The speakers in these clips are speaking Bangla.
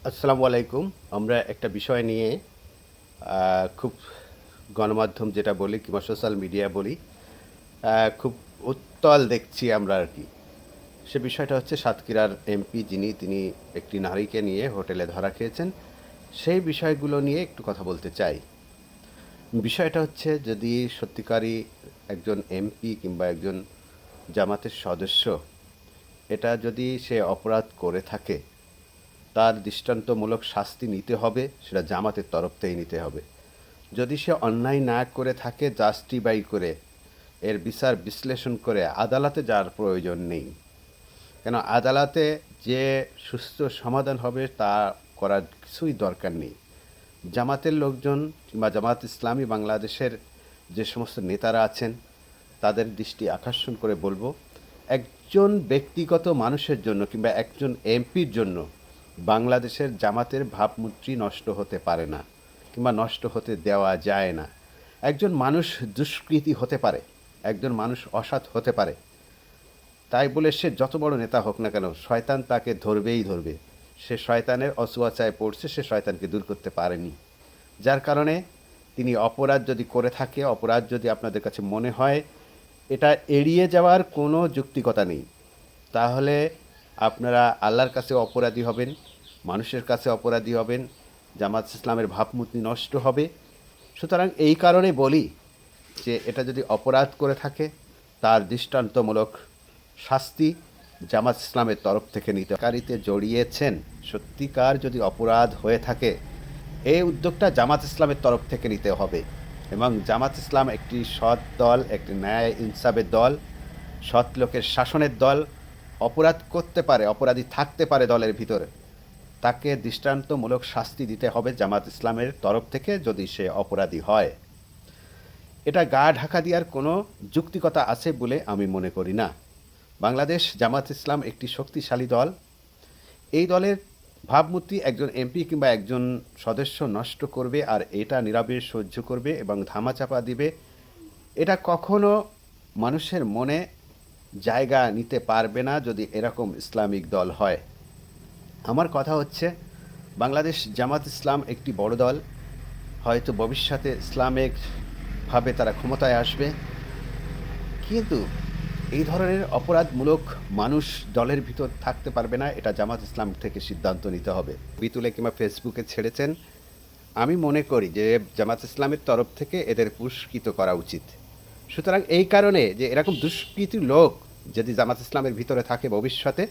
আসসালামু আলাইকুম। আমরা একটা বিষয় নিয়ে খুব গণমাধ্যম যেটা বলি কিংবা সোশ্যাল মিডিয়া বলি, খুব উত্তাল দেখছি আমরা আর কি। সে বিষয়টা হচ্ছে সাতক্ষীরার এমপি তিনি একটি নারীকে নিয়ে হোটেলে ধরা খেয়েছেন। সেই বিষয়গুলো নিয়ে একটু কথা বলতে চাই। বিষয়টা হচ্ছে যদি সত্যিকারই একজন এমপি কিংবা একজন জামাতের সদস্য এটা যদি সে অপরাধ করে থাকে তার দৃষ্টান্তমূলক শাস্তি নিতে হবে, সেটা জামাতের তরফ থেকেই নিতে হবে। যদি সে অন্যায় না করে থাকে জাস্টিফাই করে এর বিচার বিশ্লেষণ করে আদালতে যাওয়ার প্রয়োজন নেই। কেন আদালতে যে সুস্থ সমাধান হবে তা করার কিছুই দরকার নেই। জামাতের লোকজন কিংবা জামাত ইসলামী বাংলাদেশের যে সমস্ত নেতারা আছেন তাদের দৃষ্টি আকর্ষণ করে বলবো, একজন ব্যক্তিগত মানুষের জন্য কিংবা একজন এমপির জন্য বাংলাদেশের জামাতের ভাবমূর্তি নষ্ট হতে পারে না কিংবা নষ্ট হতে দেওয়া যায় না। একজন মানুষ দুষ্কৃতী হতে পারে, একজন মানুষ অসৎ হতে পারে, তাই বলে সে যত বড় নেতা হোক না কেন শয়তান তাকে ধরবেই ধরবে। সে শয়তানের অসুয়াচায় পড়ছে, সে শয়তানকে দূর করতে পারেনি। যার কারণে তিনি অপরাধ যদি করে থাকে, অপরাধ যদি আপনাদের কাছে মনে হয় এটা এড়িয়ে যাওয়ার কোনো যৌক্তিকতা নেই, তাহলে আপনারা আল্লাহর কাছে অপরাধী হবেন, মানুষের কাছে অপরাধী হবেন, জামাত ইসলামের ভাবমূর্তি নষ্ট হবে। সুতরাং এই কারণে বলি যে এটা যদি অপরাধ করে থাকে তার দৃষ্টান্তমূলক শাস্তি জামাত ইসলামের তরফ থেকে নিতে কারিতে জড়িয়েছেন। সত্যিকার যদি অপরাধ হয়ে থাকে এই উদ্যোগটা জামাত ইসলামের তরফ থেকে নিতে হবে। এবং জামাত ইসলাম একটি সৎ দল, একটি ন্যায় ইনসাফের দল, সৎ লোকের শাসনের দল। অপরাধ করতে পারে, অপরাধী থাকতে পারে দলের ভিতরে, তাকে দৃষ্টান্তমূলক শাস্তি দিতে হবে জামাত ইসলামের তরফ থেকে যদি সে অপরাধী হয়। এটা গা ঢাকা দেওয়ার কোনো যৌক্তিকতা আছে বলে আমি মনে করি না। বাংলাদেশ জামাত ইসলাম একটি শক্তিশালী দল। এই দলের ভাবমূর্তি একজন এমপি কিংবা একজন সদস্য নষ্ট করবে আর এটা নীরবে সহ্য করবে এবং ধামাচাপা দিবে, এটা কখনো মানুষের মনে জায়গা নিতে পারবে না যদি এরকম ইসলামিক দল হয়। আমার কথা হচ্ছে বাংলাদেশ জামাত ইসলাম একটি বড় দল, হয়তো ভবিষ্যতে ইসলামিকভাবে তারা ক্ষমতায় আসবে, কিন্তু এই ধরনের অপরাধমূলক মানুষ দলের ভিতর থাকতে পারবে না। এটা জামাত ইসলাম থেকে সিদ্ধান্ত নিতে হবে। বিতুলে কিংবা ফেসবুকে ছেড়েছেন, আমি মনে করি যে জামাত ইসলামের তরফ থেকে এদের পুরস্কৃত করা উচিত। সুতরাং এই কারণে যে এরকম দুষ্কৃতী লোক যদি জামাত ইসলামের ভিতরে থাকে ভবিষ্যতে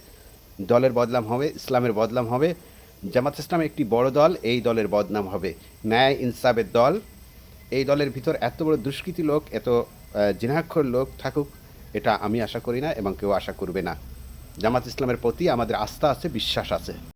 দলের বদনাম হবে, ইসলামের বদনাম হবে। জামাত ইসলাম একটি বড় দল, এই দলের বদনাম হবে। ন্যায় ইনসাফের দল, এই দলের ভিতর এত বড় দুষ্কৃতী লোক, এত জিনাক্ষর লোক থাকুক এটা আমি আশা করি না এবং কেউ আশা করবে না। জামাত ইসলামের প্রতি আমাদের আস্থা আছে, বিশ্বাস আছে।